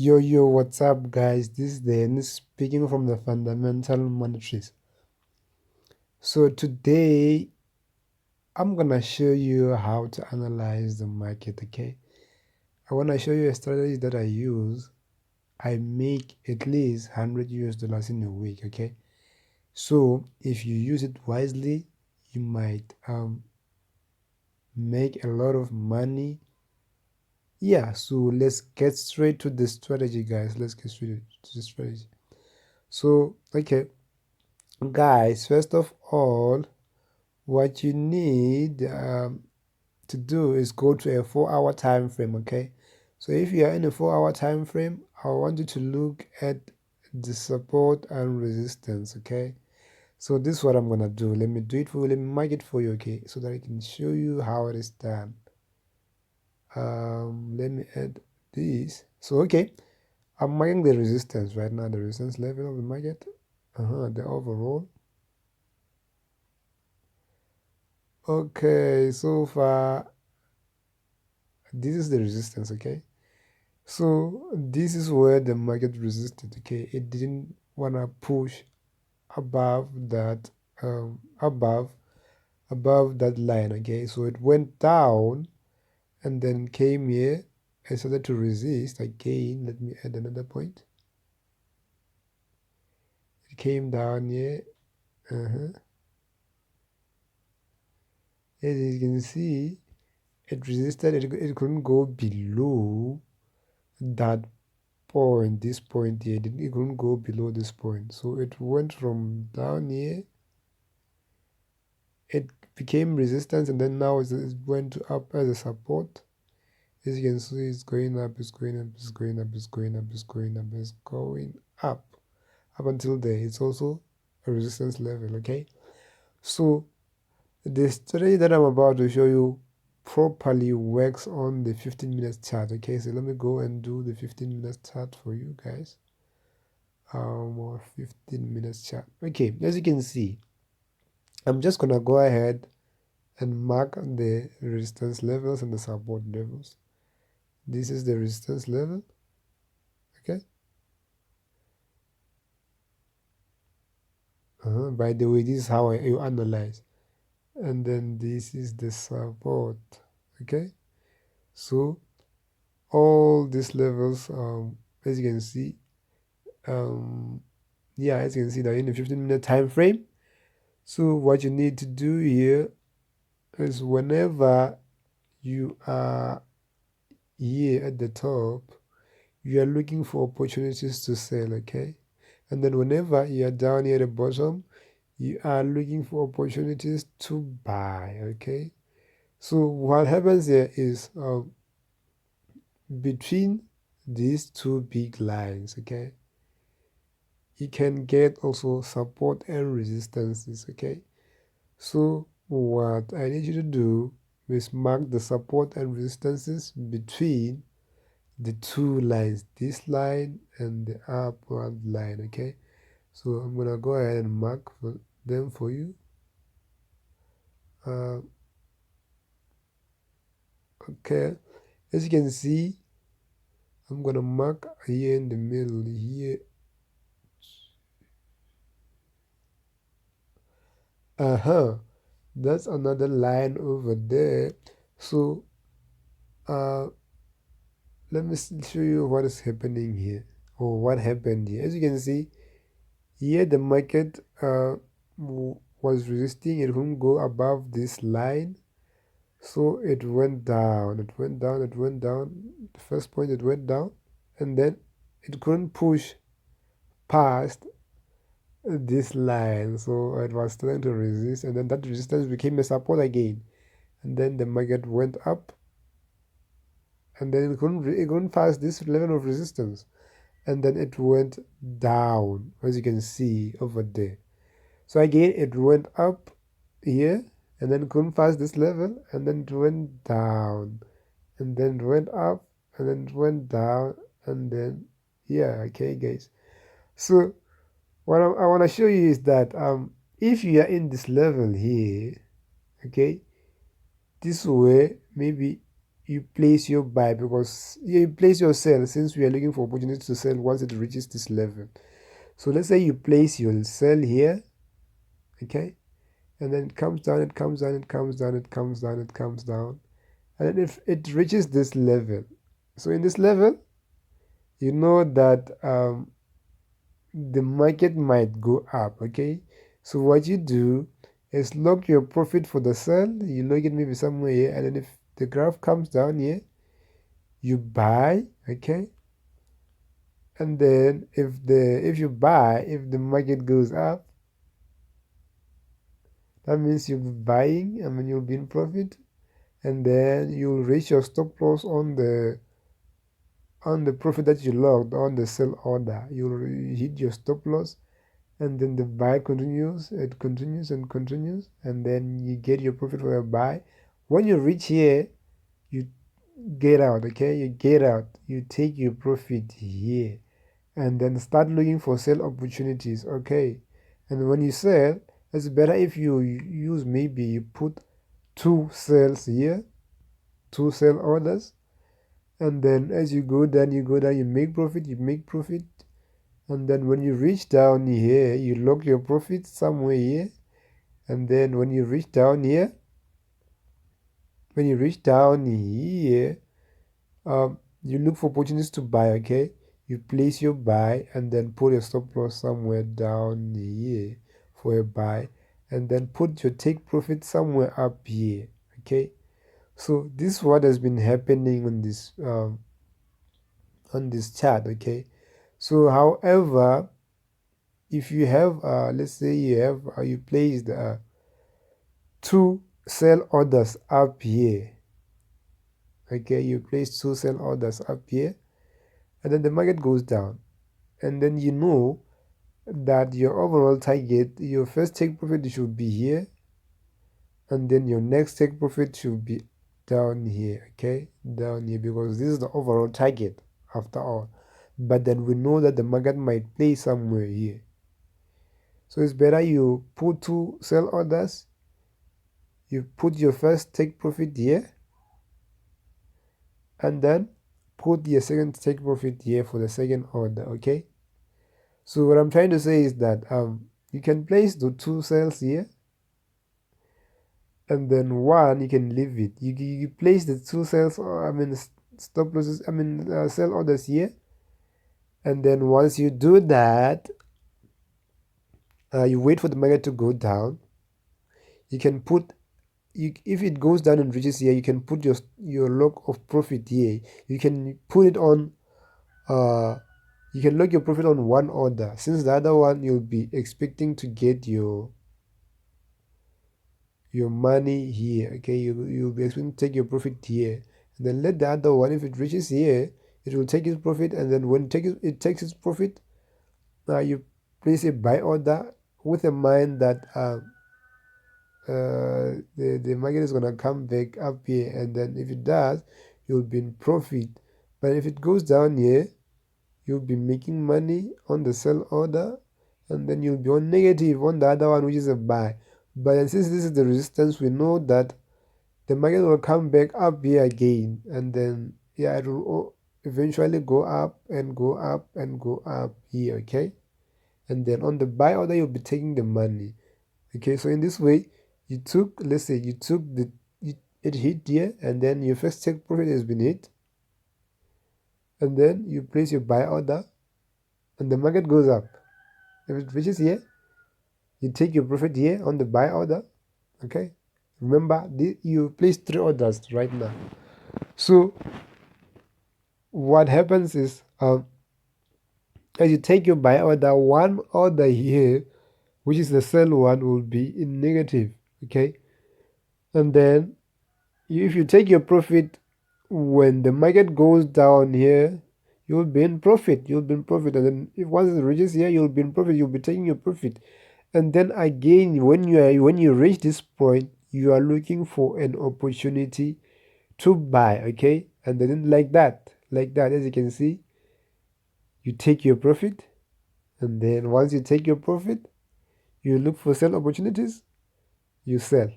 Yo, what's up, guys? This is Dennis speaking from the Fundamental Monetaries. So, today I'm gonna show you how to analyze the market, okay? I wanna show you a strategy that I use. I make at least $100 in a week, okay? So, if you use it wisely, you might make a lot of money. Yeah, so let's get straight to the strategy, guys. Let's get straight to the strategy. So, okay. Guys, first of all, what you need to do is go to a 4-hour time frame, okay? So if you are in a 4-hour time frame, I want you to look at the support and resistance, okay? So this is what I'm gonna do. Let me do it for you. Let me mark it for you, okay? So that I can show you how it is done. Let me add this. So okay, I'm marking the resistance right now, the resistance level of the market, the overall. Okay, so far this is the resistance, okay? So this is where the market resisted, okay? It didn't wanna push above that above that line, okay? So it went down and then came here and started to resist again. Let me add another point. It came down here. As you can see, it resisted. It couldn't go below that point, this point here. It couldn't go below this point. So it went from down here. It became resistance, and then now it went up as a support. As you can see, it's going up, it's going up, it's going up, it's going up, it's going up, it's going up until there. It's also a resistance level, okay? So the strategy that I'm about to show you properly works on the 15-minute chart, okay? So let me go and do the 15-minute chart for you guys. Or 15 minutes chart. Okay, as you can see, I'm just gonna go ahead and mark the resistance levels and the support levels. This is the resistance level, okay? By the way, this is how you analyze. And then this is the support, okay? So all these levels, as you can see, as you can see, they're in a 15-minute time frame. So what you need to do here is whenever you are here at the top, you are looking for opportunities to sell, okay? And then whenever you are down here at the bottom, you are looking for opportunities to buy, okay? So what happens here is between these two big lines, okay, you can get also support and resistances, okay? So what I need you to do is mark the support and resistances between the two lines, this line and the upward line, okay? So I'm gonna go ahead and mark them for you. Okay, as you can see, I'm gonna mark here in the middle here. That's another line over there. So let me show you what is happening here, or what happened here. As you can see here, the market was resisting. It wouldn't go above this line, so it went down, it went down, it went down. The first point, it went down, and then it couldn't push past this line, so it was trying to resist, and then that resistance became a support again, and then the market went up, and then it couldn't pass this level of resistance, and then it went down, as you can see over there. So again, it went up here, and then couldn't pass this level, and then it went down, and then it went up, and then it went down, and then okay, guys. So what I want to show you is that if you are in this level here, okay, this way maybe you place your buy, because you place your sell, since we are looking for opportunity to sell once it reaches this level. So let's say you place your sell here, okay, and then it comes down, it comes down, it comes down, it comes down, it comes down, and then if it reaches this level, so in this level, you know that the market might go up, okay. So what you do is lock your profit for the sell, you lock it maybe somewhere here, and then if the graph comes down here, you buy, okay. And then if you buy, if the market goes up, that means you'll be buying, I mean you'll be in profit, and then you'll reach your stop loss on the profit that you logged on the sell order. You'll hit your stop loss, and then the buy continues, it continues and continues, and then you get your profit for your buy. When you reach here, you get out, okay, you get out, you take your profit here, and then start looking for sell opportunities, okay. And when you sell, it's better if you use, maybe you put 2 sales here, 2 sell orders, and then as you go down, you make profit, and then when you reach down here, you lock your profit somewhere here, and then when you reach down here, you look for opportunities to buy, okay. You place your buy and then put a stop loss somewhere down here for a buy, and then put your take profit somewhere up here, okay. So this is what has been happening on this chart, okay. So however, if you have let's say you placed 2 sell orders up here, okay, you place 2 sell orders up here, and then the market goes down, and then you know that your overall target, your first take profit should be here, and then your next take profit should be down here, okay, down here, because this is the overall target after all. But then we know that the market might play somewhere here, so it's better you put 2 sell orders, you put your first take profit here, and then put your second take profit here for the second order, okay. So what I'm trying to say is that you can place the 2 cells here, and then one you can leave it. You place the 2 cells, or I mean stop losses, I mean sell orders here, and then once you do that, you wait for the market to go down. You can put, if it goes down and reaches here, you can put your lock of profit here. You can put it on you can lock your profit on one order, since the other one you'll be expecting to get your money here, okay. You'll be expecting to take your profit here, and then let the other one, if it reaches here, it will take its profit, and then when it takes its profit, you place a buy order with a mind that the market is gonna come back up here, and then if it does, you'll be in profit. But if it goes down here, you'll be making money on the sell order, and then you'll be on negative on the other one, which is a buy. But since this is the resistance, we know that the market will come back up here again, and then yeah, it will eventually go up and go up and go up here, okay. And then on the buy order, you'll be taking the money, okay. So in this way, you took, let's say you took it hit here, and then your first take profit has been hit, and then you place your buy order, and the market goes up. If it reaches here, you take your profit here on the buy order, okay. Remember, you place 3 orders right now. So what happens is, as you take your buy order, one order here, which is the sell one, will be in negative, okay. And then if you take your profit when the market goes down here, you'll be in profit, and then if once it reaches here, you'll be in profit, you'll be taking your profit. And then again, when you reach this point, you are looking for an opportunity to buy, okay. And then like that, as you can see, you take your profit, and then once you take your profit, you look for sell opportunities, you sell.